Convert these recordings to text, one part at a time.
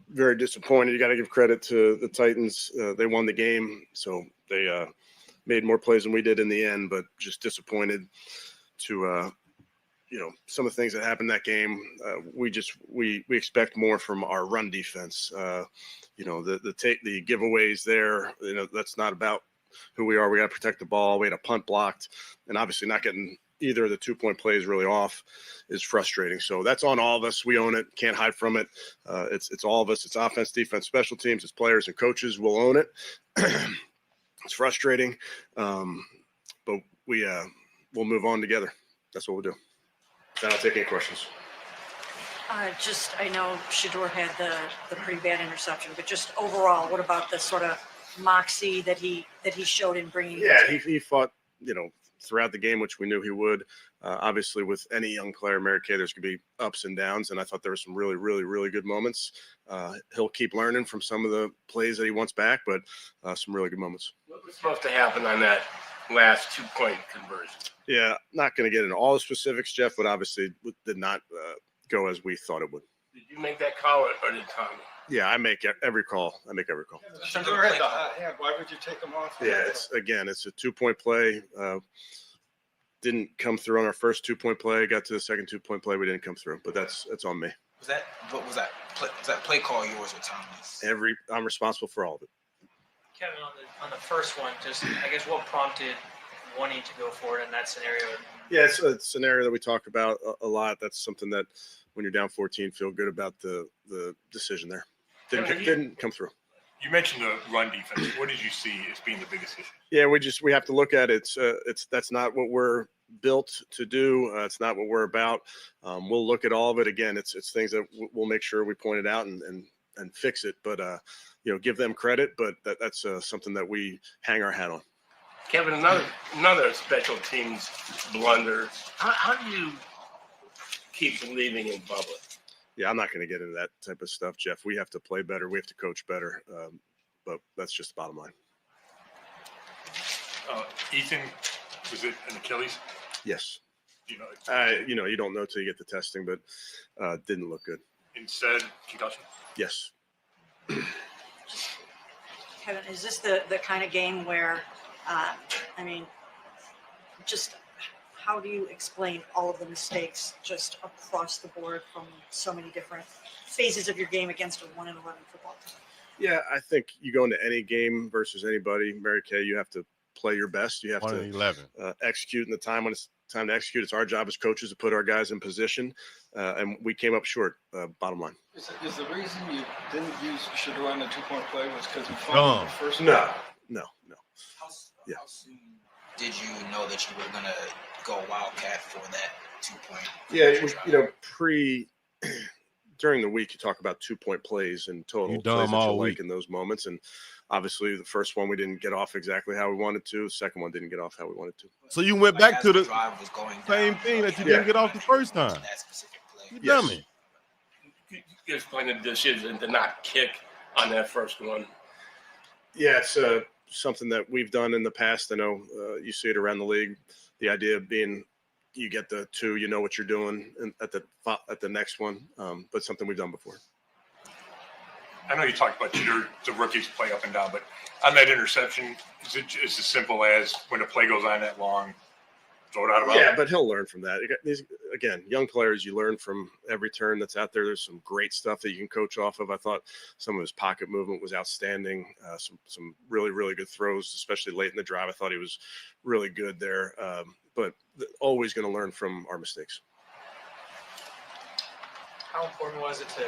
very disappointed. You got to give credit to the Titans. They won the game, so they made more plays than we did in the end, but just disappointed to some of the things that happened in that game. We expect more from our run defense. The giveaways there, that's not about who we are. We got to protect the ball. We had a punt blocked, and obviously not getting either of the 2-point plays really off is frustrating. So that's on all of us. We own it. Can't hide from it. It's all of us. It's offense, defense, special teams. It's players and coaches. We'll own it. It's frustrating, but we'll move on together. That's what we'll do. And I'll take any questions. I know Shadeur had the pretty bad interception, but just overall, what about the sort of moxie that he showed in bringing? Yeah, he fought, throughout the game, which we knew he would. Obviously, with any young player, Mary Kay, there's going to be ups and downs, and I thought there were some really, really, really good moments. He'll keep learning from some of the plays that he wants back, but some really good moments. What was supposed to happen on that last 2-point conversion? Yeah, not going to get into all the specifics, Jeff, but obviously did not go as we thought it would. Did you make that call or did Tommy? Yeah, I make every call. Shadeur had the hot hand. Why would you take him off? Yeah, it's a 2-point play. Didn't come through on our first 2-point play. Got to the second 2-point play. We didn't come through, but that's on me. Was that play call yours or Tommy's? I'm responsible for all of it. Kevin, on the first one, just I guess what prompted wanting to go forward in that scenario? Yeah, it's a scenario that we talk about a lot. That's something that when you're down 14, feel good about the decision there. Didn't come through. You mentioned the run defense. What did you see as being the biggest issue? Yeah, we have to look at it. That's not what we're built to do. It's not what we're about. We'll look at all of it again. It's things that we'll make sure we point it out and fix it. But give them credit. But that's something that we hang our hat on. Kevin, another special teams blunder. How do you keep believing in Bubba? Yeah, I'm not going to get into that type of stuff, Jeff. We have to play better. We have to coach better. But that's just the bottom line. Ethan, was it an Achilles? Yes. You don't know till you get the testing, but didn't look good. Instead, concussion? Yes. Kevin, is this the kind of game where, how do you explain all of the mistakes just across the board from so many different phases of your game against a 1-11 football team? Yeah, I think you go into any game versus anybody, Mary Kay, you have to play your best. You have to execute in the time when it's time to execute. It's our job as coaches to put our guys in position, and we came up short, bottom line. Is the reason you didn't use Shedeur on the 2-point play was because you fumbled the first one? No. How soon did you know that you were going to go Wildcat for that 2-point? Yeah, during the week, you talk about 2-point plays in total. You done them all week in those moments, and obviously the first one we didn't get off exactly how we wanted to. The second one didn't get off how we wanted to. So you went back to the same down, thing that you didn't get off the first time. That specific play. You dummy. You explain the decision to not kick on that first one. Yeah, it's something that we've done in the past. I know you see it around the league. The idea being you get the 2, you know what you're doing at the next one, but something we've done before. I know you talked about the rookies play up and down, but on that interception, is it as simple as when a play goes on that long, throw it out of bounds? Yeah, but he'll learn from that. Again, young players, you learn from every turn that's out there. There's some great stuff that you can coach off of. I thought some of his pocket movement was outstanding. Some really, really good throws, especially late in the drive. I thought he was really good there. But always going to learn from our mistakes. How important was it to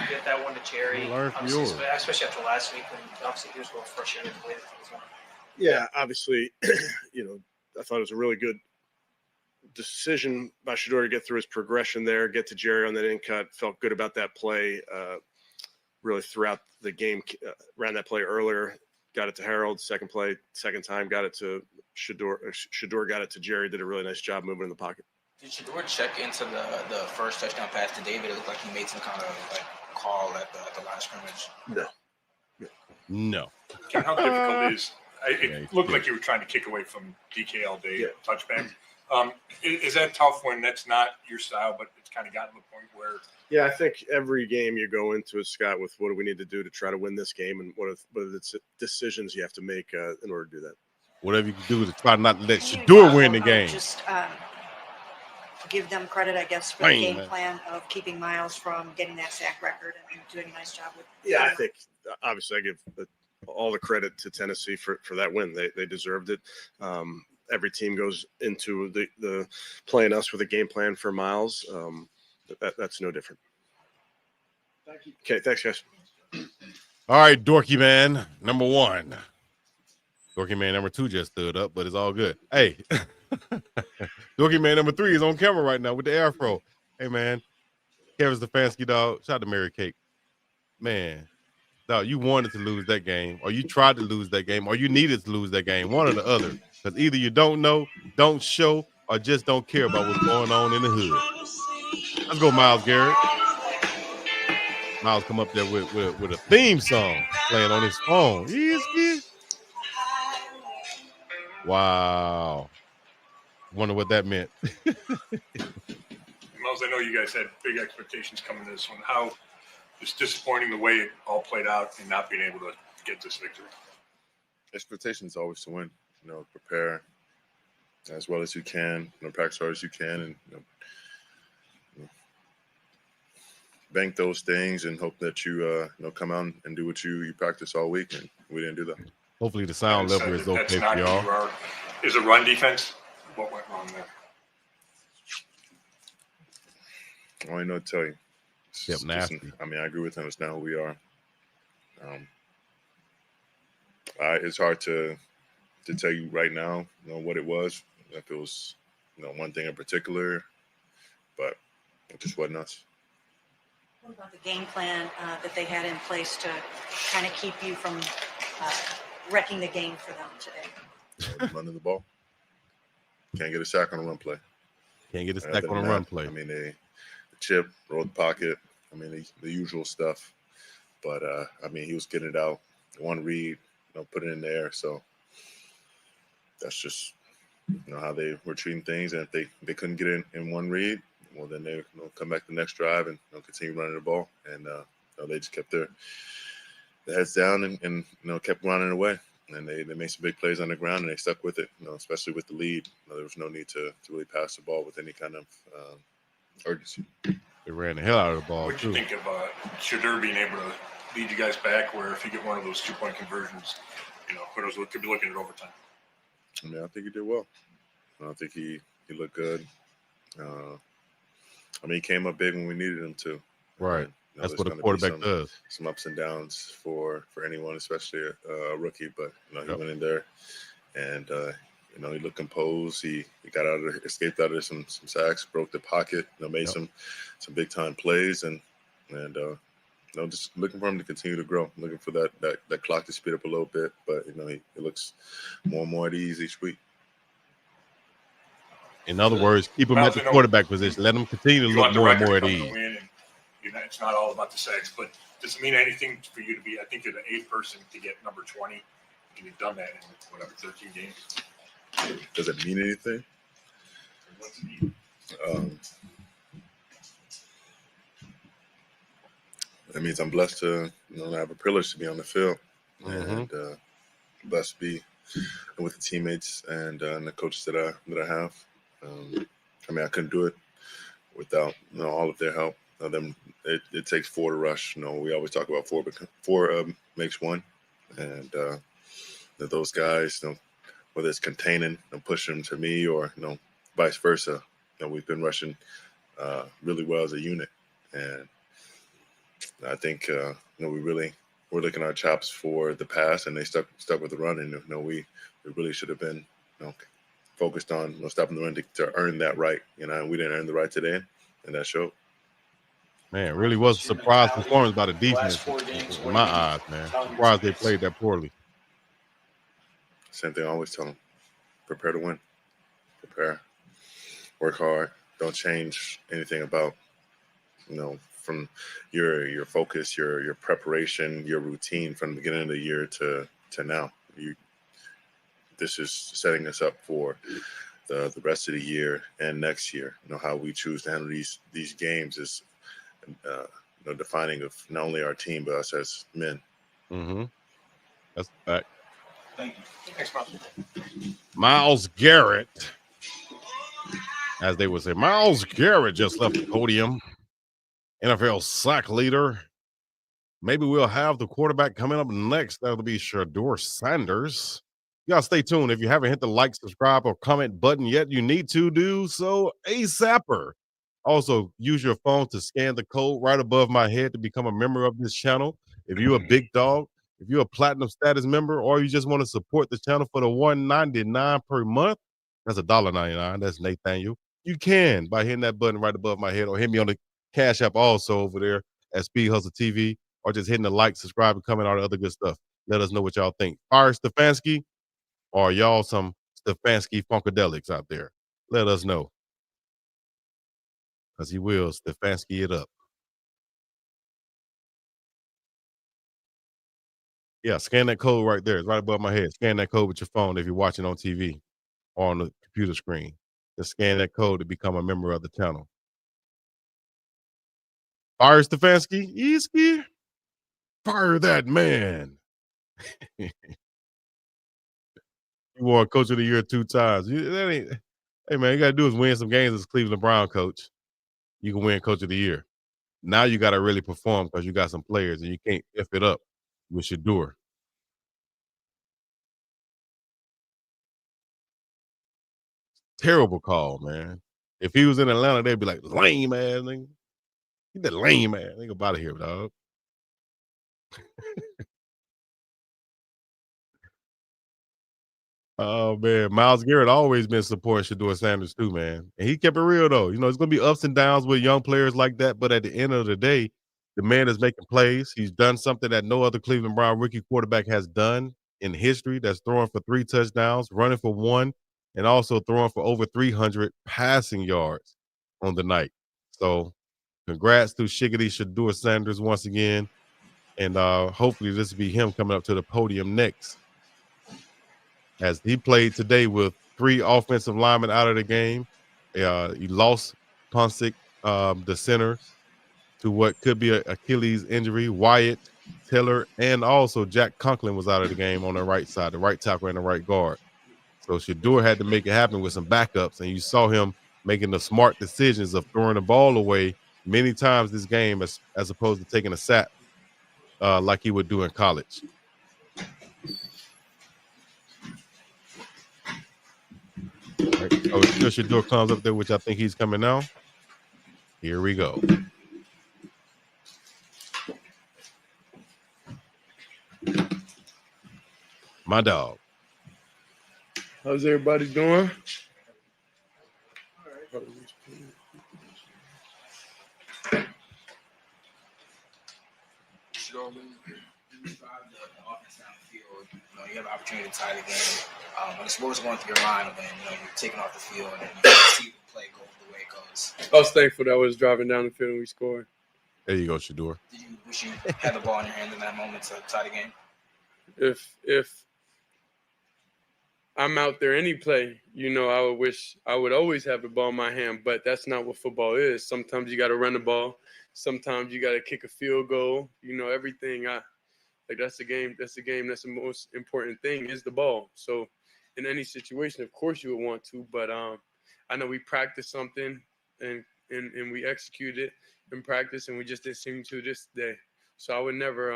get that one to Jerry? Especially after last week when obviously he was a little frustrated the way that things went. Yeah, obviously, I thought it was a really good decision by Shadeur to get through his progression there, get to Jerry on that in cut. Felt good about that play really throughout the game. Ran that play earlier, got it to Harold. Second time, got it to Shadeur. Shadeur got it to Jerry, did a really nice job moving in the pocket. Did Shadeur check into the first touchdown pass to David? It looked like he made some kind of call at the line of scrimmage. No. How difficult is it? Looked like you were trying to kick away from DK all day, touchback. Is that tough when that's not your style, but it's kind of gotten to the point where Yeah, I think every game you go into it, Scott, with what do we need to do to try to win this game, and what are the decisions you have to make in order to do that. Whatever you can do to try not to let Can you Shadeur also, win the game. Just give them credit, I guess, for the game plan of keeping Miles from getting that sack record and doing a nice job with. Yeah, I think obviously I give all the credit to Tennessee for that win. They deserved it. Every team goes into the playing us with a game plan for Miles. That's no different. Thank you. Okay, thanks, guys. All right, Dorky Man number 1. Dorky Man number 2 just stood up, but it's all good. Hey, Dorky Man number 3 is on camera right now with the afro. Hey, man, Kevin Stefanski, dog. Shout out to Mary Kate. Man, dog, you wanted to lose that game, or you tried to lose that game, or you needed to lose that game, one or the other. Because either you don't know, don't show, or just don't care about what's going on in the hood. Let's go, Miles Garrett. Miles come up there with a theme song playing on his phone. Wow. Wonder what that meant. Miles, I know you guys had big expectations coming to this one. How it's disappointing the way it all played out and not being able to get this victory. Expectations always to win. Prepare as well as you can. Practice hard as you can, and bank those things and hope that you come out and do what you practice all week, and we didn't do that. Hopefully the sound level is okay for y'all. Is a run defense? What went wrong there? I don't know what to tell you. Yep, nasty. I agree with him. It's not who we are. It's hard to tell you right now, what it was. If it was, one thing in particular, but it just wasn't us. What about the game plan that they had in place to kind of keep you from wrecking the game for them today? Running the ball. Can't get a sack on a run play. Can't get a sack on a run play. The chip, roll the pocket. The usual stuff. But, he was getting it out. One read, put it in there. So that's just, how they were treating things. And if they couldn't get it in one read, well, then they come back the next drive and continue running the ball. And they just kept their heads down and kept running away. And they made some big plays on the ground, and they stuck with it, especially with the lead. There was no need to really pass the ball with any kind of urgency. They ran the hell out of the ball, What do you think of Shadeur being able to lead you guys back, where if you get one of those 2-point conversions, who knows, could be looking at overtime? I think he did well. I think he looked good. He came up big when we needed him to. Right. That's what a quarterback does. Some ups and downs for anyone, especially a rookie. But he went in there, and he looked composed. He got escaped out of some sacks, broke the pocket. Made some big time plays, and just looking for him to continue to grow. Looking for that clock to speed up a little bit. But he looks more and more at ease each week. In other words, keep him at the quarterback position. Let him continue to look more and more at ease. It's not all about the sacks, but does it mean anything for you to be? I think you're the 8th person to get number 20, and you've done that in 13 games. Does it mean anything? That means I'm blessed to have a privilege to be on the field, and blessed to be with the teammates and the coaches that I have. I couldn't do it without all of their help. It takes 4 to rush. We always talk about 4 makes 1, and those guys, whether it's containing and pushing them to me or vice versa, we've been rushing really well as a unit, and I think we're licking our chops for the pass, and they stuck with the run, and we really should have been focused on stopping the run to earn that right, and we didn't earn the right today, and that showed. Man, it really was a surprise performance by the defense in my eyes, man. Surprised they played that poorly. Same thing I always tell them. Prepare to win. Prepare. Work hard. Don't change anything about, from your focus, your preparation, your routine from the beginning of the year to now. This is setting us up for the rest of the year and next year. How we choose to handle these games is defining of not only our team but us as men. Mm-hmm. That's a fact. Thank you. Thanks, bro. Myles Garrett, as they would say, Myles Garrett just left the podium. NFL sack leader. Maybe we'll have the quarterback coming up next. That'll be Shadeur Sanders. You gotta stay tuned. If you haven't hit the like, subscribe, or comment button yet, you need to do so ASAPer. Also, use your phone to scan the code right above my head to become a member of this channel. If you're a big dog, if you're a platinum status member, or you just want to support the channel for the $1.99 per month, that's $1.99. That's Nathaniel. You can by hitting that button right above my head, or hit me on the Cash App also over there at Speed Hustle TV, or just hitting the like, subscribe, and comment, all the other good stuff. Let us know what y'all think. Fire Stefanski, or y'all some Stefanski Funkadelics out there? Let us know. Because he will Stefanski it up. Yeah, scan that code right there. It's right above my head. Scan that code with your phone if you're watching on TV or on the computer screen. Just scan that code to become a member of the channel. Fire Stefanski, Easky. Fire that man. You won Coach of the Year 2 times. Hey, man, you got to do is win some games as Cleveland Brown coach. You can win Coach of the Year. Now you got to really perform because you got some players and you can't F it up with Shadeur. Terrible call, man. If he was in Atlanta, they'd be like, lame ass nigga. Get that lame ass nigga out of here, dog. Oh, man. Myles Garrett always been supporting Shadeur Sanders too, man. And he kept it real, though. It's going to be ups and downs with young players like that. But at the end of the day, the man is making plays. He's done something that no other Cleveland Brown rookie quarterback has done in history. That's throwing for 3 touchdowns, running for 1, and also throwing for over 300 passing yards on the night. So congrats to Shiggity Shadeur Sanders once again. And hopefully this will be him coming up to the podium next. As he played today with 3 offensive linemen out of the game. He lost Ponsic, the center, to what could be an Achilles injury. Wyatt, Taylor, and also Jack Conklin was out of the game on the right side, the right tackle and the right guard. So Shadeur had to make it happen with some backups, and you saw him making the smart decisions of throwing the ball away many times this game as opposed to taking a sack like he would do in college. Right. So until Shadeur comes up there, which I think he's coming now. Here we go. My dog. How's everybody doing? You have an opportunity to tie the game. What was going through your mind when you're taking off the field and you see the play go the way it goes? I was thankful that I was driving down the field and we scored. There you go, Shadeur. Did you wish you had the ball in your hand in that moment to tie the game? If I'm out there any play, I would always have the ball in my hand, but that's not what football is. Sometimes you got to run the ball. Sometimes you got to kick a field goal. Everything. That's the game. That's the most important thing is the ball. So in any situation, of course you would want to, but I know we practiced something and we executed it in practice, and we just didn't seem to this day. So I would never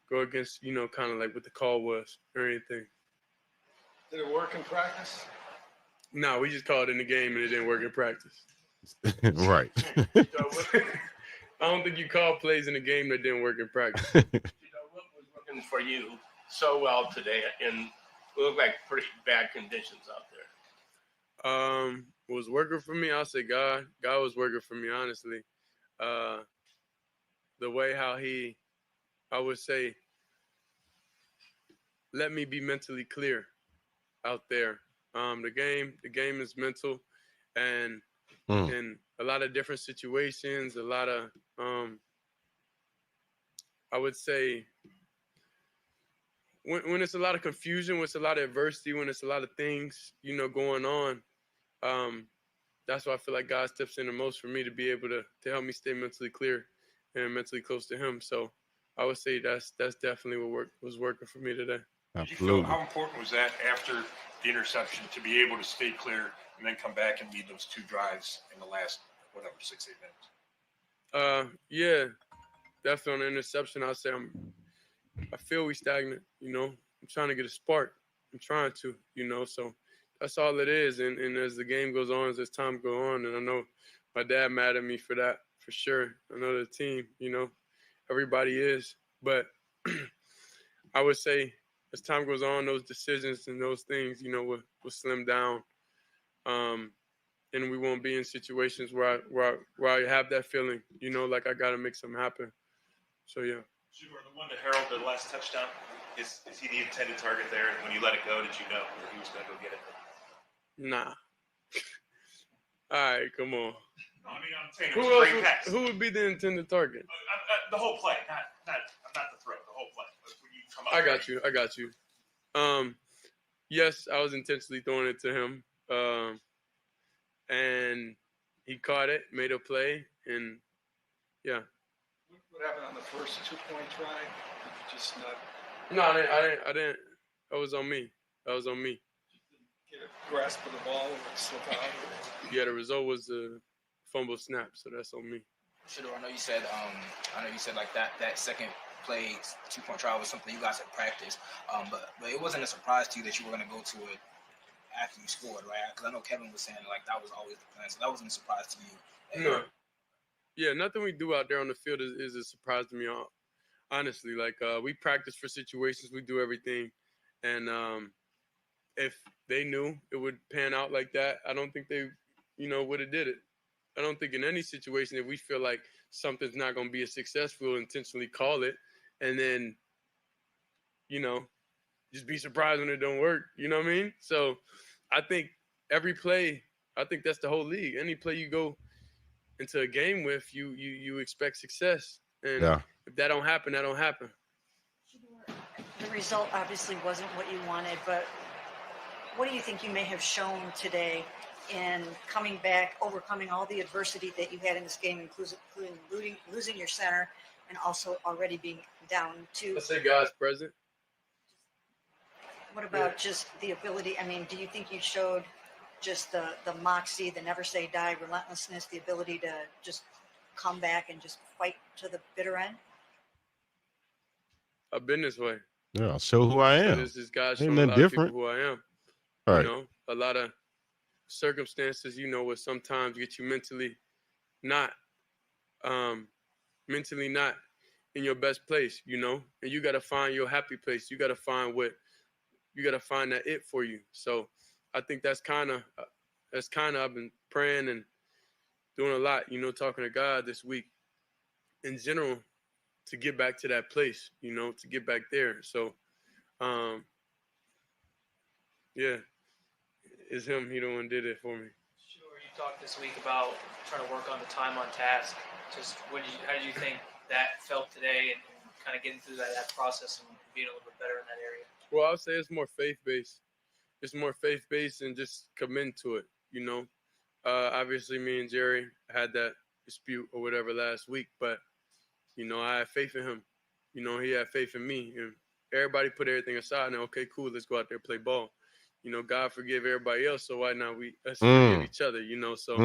go against, kind of like what the call was or anything. Did it work in practice? No, we just called it in the game and it didn't work in practice. Right. I don't think you call plays in a game that didn't work in practice. What was working for you so well today, and it looked like pretty bad conditions out there? What was working for me? I'll say God. God was working for me, honestly. The way how I would say, let me be mentally clear out there. The game is mental, and in a lot of different situations, a lot of I would say when it's a lot of confusion, when it's a lot of adversity, when it's a lot of things, going on, that's why I feel like God steps in the most for me to be able to help me stay mentally clear and mentally close to Him. So I would say that's definitely what was working for me today. Did you feel how important was that after the interception to be able to stay clear and then come back and lead those 2 drives in the last 6-8 minutes? Yeah, definitely on the interception. I'll say I feel we stagnant. I'm trying to get a spark. I'm trying to. So that's all it is. And as the game goes on, as time goes on, and I know my dad mad at me for that for sure. I know the team. Everybody is, but I would say as time goes on, those decisions and those things, will slim down, and we won't be in situations where I have that feeling, like I got to make something happen. So yeah. Shadeur, the one to Harold, the last touchdown, is he the intended target there? And when you let it go, did you know that he was going to go get it? Nah. All right, come on. No, I mean, I'm saying it was a great pass. Who would be the intended target? The whole play, not the throw, the whole play. When you come up I got you. Yes, I was intentionally throwing it to him, and he caught it, made a play, and yeah. What happened on the first 2-point try? Did you just not? No, I didn't. That was on me. Get a grasp of the ball and slip out. Yeah, the result was a fumble snap, so that's on me. Shadeur, I know you said like that second play 2-point try was something you guys had practiced, but it wasn't a surprise to you that you were going to go to it after you scored, right? Because I know Kevin was saying like that was always the plan, so that wasn't a surprise to you. No. Yeah, nothing we do out there on the field is a surprise to me. Honestly, like we practice for situations, we do everything, and if they knew it would pan out like that, I don't think they, would have did it. I don't think in any situation if we feel like something's not going to be a success, we'll intentionally call it, and then, just be surprised when it don't work. You know what I mean? So, I think every play, I think that's the whole league. Any play you go into a game with, you expect success, and if that don't happen, that don't happen. The result obviously wasn't what you wanted, but what do you think you may have shown today in coming back, overcoming all the adversity that you had in this game, including losing your center and also already being down 2? Let's say God's present. What about just the ability? I mean, do you think you showed just the moxie, the never say die, relentlessness, the ability to just come back and just fight to the bitter end? I've been this way. Yeah, I'll show who I am. This is God Ain't showing a nothing lot different. of people who I am. All right. A lot of circumstances, will sometimes get you mentally not in your best place, and you got to find your happy place. You got to find that it for you. So I think that's kind of I've been praying and doing a lot, talking to God this week in general to get back to that place, to get back there. So, yeah, it's him. He the one did it for me. Sure, you talked this week about trying to work on the time on task. Just how did you think that felt today and kind of getting through that process and being a little bit better in that area? Well, I'll say it's more faith-based. It's more faith-based and just commit to it, Obviously, me and Jerry had that dispute or whatever last week, but, I had faith in him. He had faith in me. And everybody put everything aside and, okay, cool, let's go out there and play ball. God forgive everybody else, so why not us forgive each other, So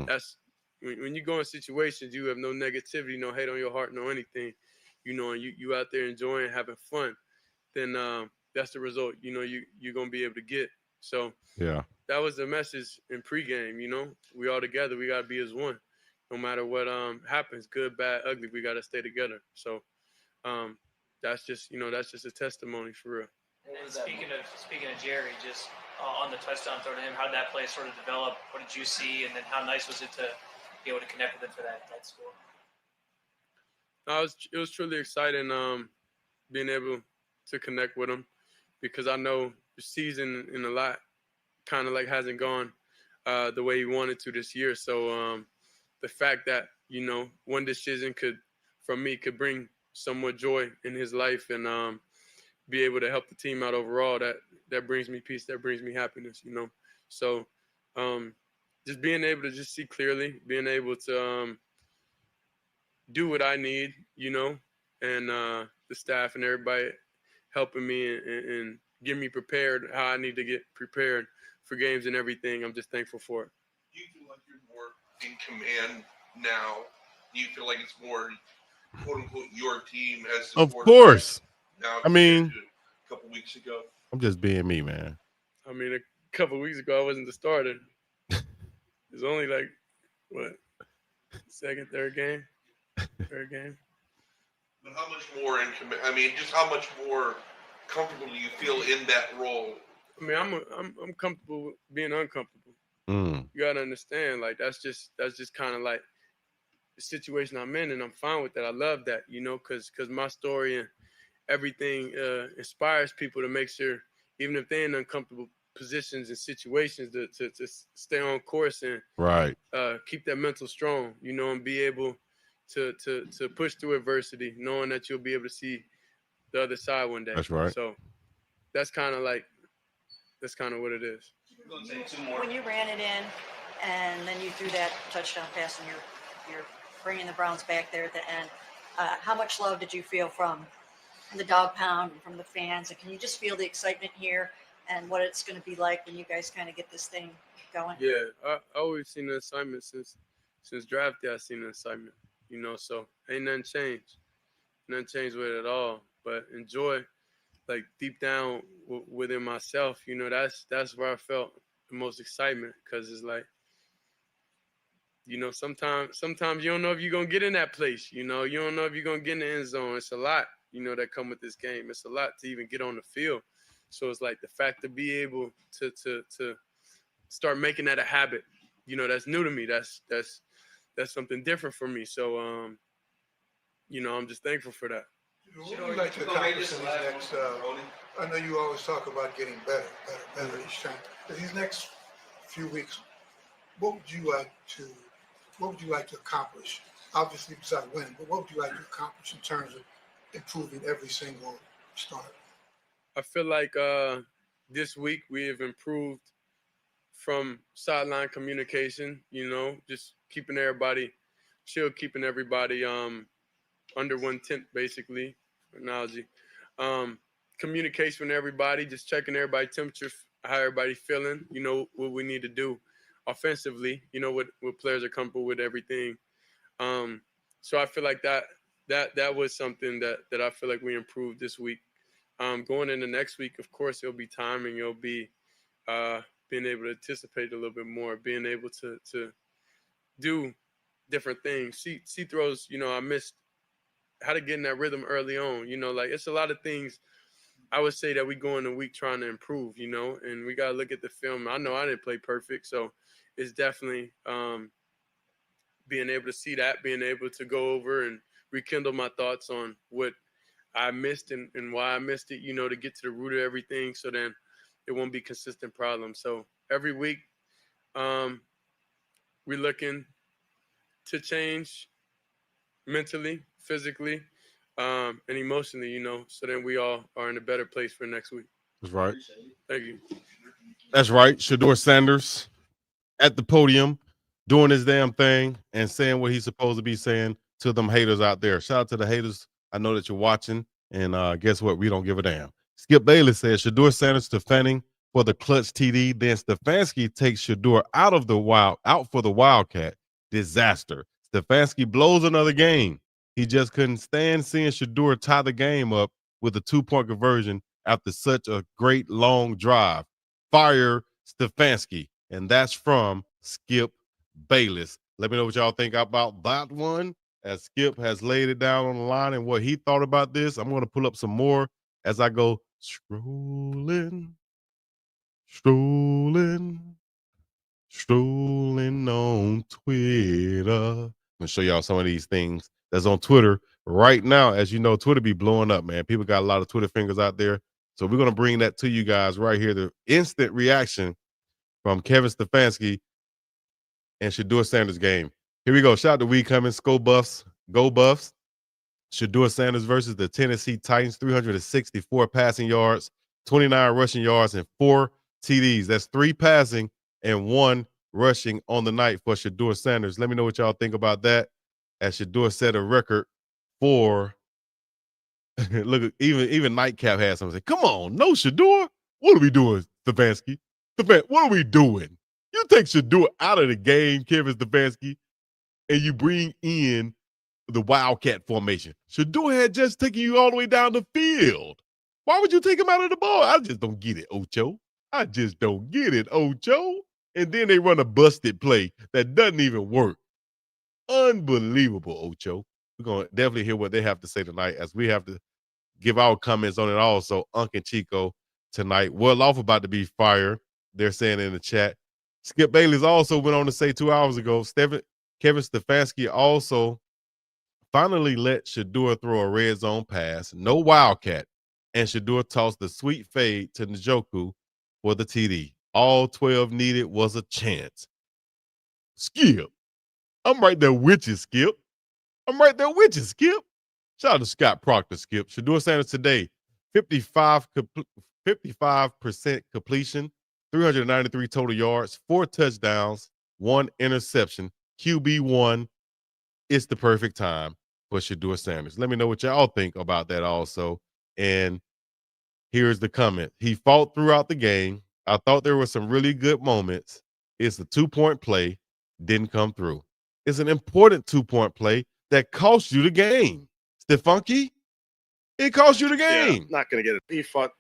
that's when you go in situations, you have no negativity, no hate on your heart, no anything, and you out there enjoying, having fun, then that's the result, you're going to be able to get. So yeah, that was the message in pregame, we all together, we got to be as one. No matter what happens, good, bad, ugly, we got to stay together. So that's just a testimony for real. And speaking of Jerry, just on the touchdown throw to him, how did that play sort of develop? What did you see? And then how nice was it to be able to connect with him for that score? It was truly exciting being able to connect with him because I know the season in a lot kind of like hasn't gone the way he wanted to this year. So the fact that, one decision could bring some more joy in his life and be able to help the team out overall, that brings me peace, that brings me happiness, So just being able to just see clearly, being able to do what I need, and the staff and everybody helping me and get me prepared how I need to get prepared for games and everything. I'm just thankful for it. Do you feel like you're more in command now? Do you feel like it's more, quote unquote, your team as Of support course. now I mean, compared to a couple weeks ago? I'm just being me, man. I mean, a couple weeks ago, I wasn't the starter. It's only like, what, second, third game? Third game. But how much more in command? I mean, just how much more comfortable do you feel in that role? I mean, I'm comfortable with being uncomfortable. Mm. You gotta understand, like that's just kind of like the situation I'm in, and I'm fine with that. I love that, because my story and everything inspires people to make sure, even if they're in uncomfortable positions and situations, to stay on course and Right. keep that mental strong, and be able to push through adversity, knowing that you'll be able to see the other side one day. That's right. So that's kind of what it is. When you ran it in, and then you threw that touchdown pass, and you're bringing the Browns back there at the end, how much love did you feel from the dog pound and from the fans? And can you just feel the excitement here and what it's going to be like when you guys kind of get this thing going? Yeah, I always seen the assignment since draft day. I seen the assignment, so ain't nothing changed. Nothing changed with it at all. But enjoy, like deep down within myself, that's where I felt the most excitement, because it's like, sometimes you don't know if you're going to get in that place, you don't know if you're going to get in the end zone. It's a lot, that come with this game. It's a lot to even get on the field. So it's like the fact to be able to start making that a habit, that's new to me. That's something different for me. So, I'm just thankful for that. What would you like to accomplish in these next, I know you always talk about getting better each time. In these next few weeks, what would you like to accomplish? Obviously, besides winning, but what would you like to accomplish in terms of improving every single start? I feel like this week we have improved from sideline communication, just keeping everybody chill, keeping everybody under one tent, basically, analogy. Communication with everybody, just checking everybody's temperature, how everybody's feeling, what we need to do offensively, what players are comfortable with, everything. So I feel like that was something that I feel like we improved this week. Going into next week, of course, it'll be timing. It'll be being able to anticipate a little bit more, being able to do different things. See throws, I missed how to get in that rhythm early on. Like it's a lot of things I would say that we go in the week trying to improve, and we got to look at the film. I know I didn't play perfect, so it's definitely being able to see that, being able to go over and rekindle my thoughts on what I missed and why I missed it, to get to the root of everything, so then it won't be consistent problems. So every week we're looking to change mentally, physically, and emotionally, so then we all are in a better place for next week. That's right. Thank you. That's right. Shadeur Sanders at the podium doing his damn thing and saying what he's supposed to be saying to them haters out there. Shout out to the haters. I know that you're watching, and guess what? We don't give a damn. Skip Bayless says Shadeur Sanders to Fanning for the clutch TD. Then Stefanski takes Shadeur out for the Wildcat. Disaster. Stefanski blows another game. He just couldn't stand seeing Shadeur tie the game up with a 2-point conversion after such a great long drive. Fire Stefanski. And that's from Skip Bayless. Let me know what y'all think about that one, as Skip has laid it down on the line and what he thought about this. I'm going to pull up some more as I go strolling on Twitter. I'm going to show y'all some of these things that's on Twitter right now. As you know, Twitter be blowing up, man. People got a lot of Twitter fingers out there. So we're going to bring that to you guys right here. The instant reaction from Kevin Stefanski and Shadeur Sanders game. Here we go. Shout out to Weed Cummings, Go Buffs. Shadeur Sanders versus the Tennessee Titans, 364 passing yards, 29 rushing yards, and 4 TDs. That's 3 passing and 1 rushing on the night for Shadeur Sanders. Let me know what y'all think about that. As Shadeur set a record for look, even Nightcap had something say, come on, no Shadeur. What are we doing, Stefanski? What are we doing? You take Shadeur out of the game, Kevin Stefanski, and you bring in the Wildcat formation. Shadeur had just taken you all the way down the field. Why would you take him out of the ball? I just don't get it, Ocho. I just don't get it, Ocho. And then they run a busted play that doesn't even work. Unbelievable, Ocho. We're going to definitely hear what they have to say tonight as we have to give our comments on it also. Unc and Chico tonight. Well-off about to be fired. They're saying in the chat. Skip Bayless also went on to say 2 hours ago, Kevin Stefanski also finally let Shadeur throw a red zone pass, no Wildcat, and Shadeur tossed the sweet fade to Njoku for the TD. All 12 needed was a chance. Skip. I'm right there with you, Skip. I'm right there with you, Skip. Shout out to Scott Proctor, Skip. Shadeur Sanders today, 55% completion, 393 total yards, 4 touchdowns, 1 interception, QB1. It's the perfect time for Shadeur Sanders. Let me know what y'all think about that also. And here's the comment. He fought throughout the game. I thought there were some really good moments. It's a 2-point play. Didn't come through. It's an important 2-point play that cost you the game. Stefanski, it cost you the game. Yeah, not going to get it. He fought,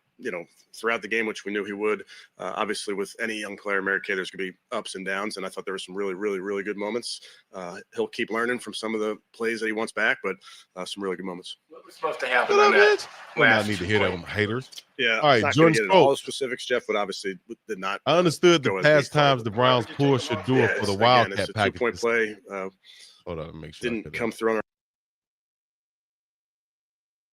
throughout the game, which we knew he would. Obviously, with any young player, Mary Kay, there's going to be ups and downs, and I thought there were some really, really, really good moments. He'll keep learning from some of the plays that he wants back, but some really good moments. What was supposed to happen on that? I need to hear that from haters. Yeah, all right, not going Jordan to get into all the Stokes. specifics, Jeff, but obviously did not. I understood the go as past we thought. times the Browns pulled Shadeur for the Wildcat it's a packages. 2-point play. Hold on, make sure. Didn't come through on our.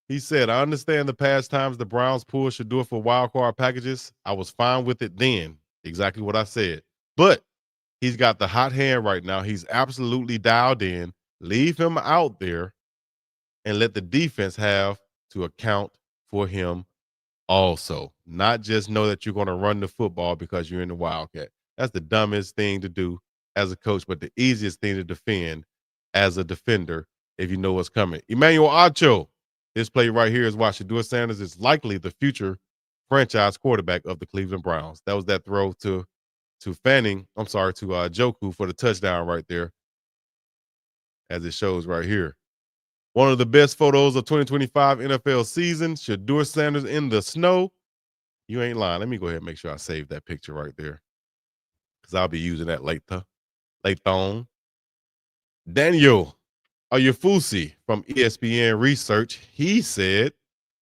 He said, I understand the past times the Browns pulled Shadeur for wild card packages. I was fine with it then. Exactly what I said. But he's got the hot hand right now. He's absolutely dialed in. Leave him out there and let the defense have to account for him also. Not just know that you're going to run the football because you're in the Wildcat. That's the dumbest thing to do as a coach, but the easiest thing to defend as a defender if you know what's coming. Emmanuel Ocho. This play right here is why Shadeur Sanders is likely the future franchise quarterback of the Cleveland Browns. That was that throw to Njoku for the touchdown right there, as it shows right here. One of the best photos of 2025 NFL season, Shadeur Sanders in the snow. You ain't lying. Let me go ahead and make sure I save that picture right there, because I'll be using that later on. Daniel Ayafusi from ESPN Research, he said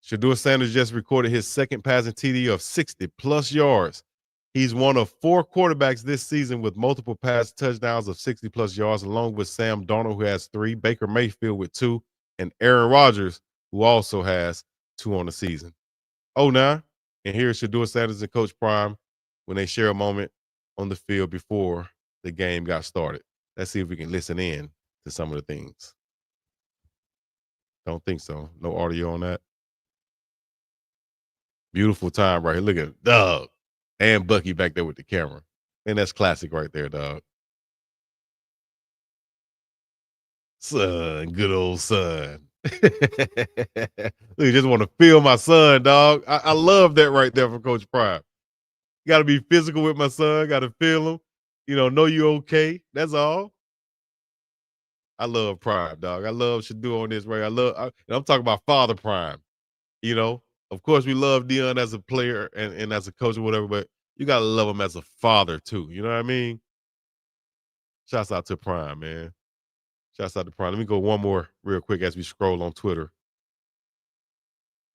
Shadeur Sanders just recorded his second passing TD of 60-plus yards. He's one of 4 quarterbacks this season with multiple pass touchdowns of 60-plus yards, along with Sam Darnold, who has 3, Baker Mayfield with 2, and Aaron Rodgers, who also has 2 on the season. Oh, now, and here's Shadeur Sanders and Coach Prime when they share a moment on the field before the game got started. Let's see if we can listen in to some of the things. Don't think so. No audio on that. Beautiful time right here. Look at Doug and Bucky back there with the camera. And that's classic right there, dog. Son, good old son. Look, you just want to feel my son, dog. I love that right there from Coach Prime. Got to be physical with my son. Got to feel him. Know you okay. That's all. I love Prime, dog. I love Shadeur on this, right? And I'm talking about Father Prime. Of course, we love Dion as a player and as a coach or whatever, but you got to love him as a father, too. You know what I mean? Shouts out to Prime, man. Shouts out to Prime. Let me go one more real quick as we scroll on Twitter.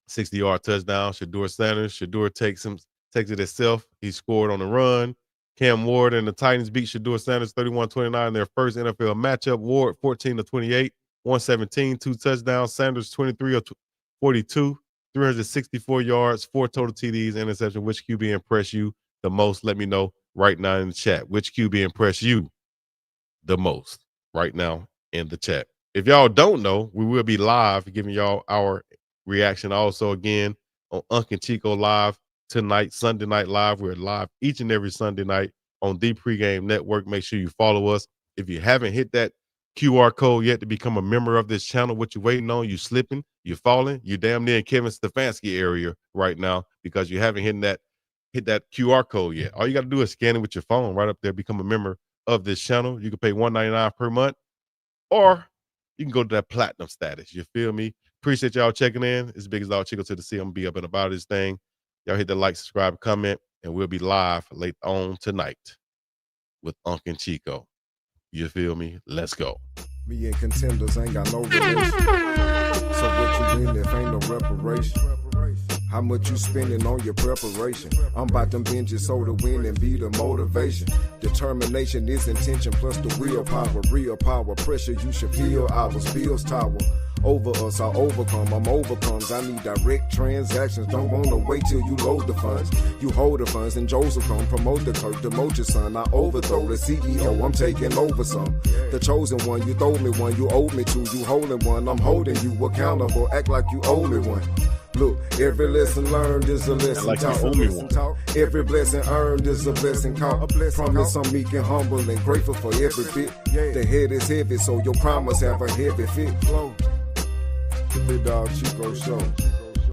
60-yard touchdown, Shadeur Sanders. Shadeur takes it himself. He scored on the run. Cam Ward and the Titans beat Shadeur Sanders 31-29 in their first NFL matchup. Ward 14-28, 117, 2 touchdowns. Sanders 23 of 42, 364 yards, 4 total TDs, interception. Which QB impressed you the most? Let me know right now in the chat. Which QB impressed you the most right now in the chat? If y'all don't know, we will be live giving y'all our reaction also again on Unc and Chico Live tonight, Sunday Night Live. We're live each and every Sunday night on the Pregame Network. Make sure you follow us. If you haven't hit that QR code yet to become a member of this channel, what you waiting on? You slipping, you falling, you damn near in Kevin Stefanski area right now because you haven't hit that QR code yet. All you got to do is scan it with your phone right up there, become a member of this channel. You can pay $1.99 per month, or you can go to that platinum status. You feel me? Appreciate y'all checking in. It's Big as Dog Chico to the C. I'm gonna be up and about this thing. Y'all hit the like, subscribe, comment, and we'll be live late on tonight with Unc and Chico. You feel me? Let's go. Me and contenders ain't got no relation. So what you win if ain't no reparation? How much you spending on your preparation? I'm about them binges so to win and be the motivation. Determination is intention plus the willpower. Real power, pressure you should feel. Ours bills tower. Over us, I overcome. I'm overcomes. I need direct transactions. Don't wanna wait till you load the funds. You hold the funds and Joseph come promote the Kirk, demote your son. I overthrow the CEO. I'm taking over some. The chosen one, you throw me one, you owe me two. You holding one, I'm holding you accountable. Act like you owe me one. Look, every lesson learned is a lesson like taught. Every blessing earned is a blessing caught. Promise I'm meek and humble and grateful for every bit. The head is heavy, so your promise have a heavy fit. The Big Dog Chico Show.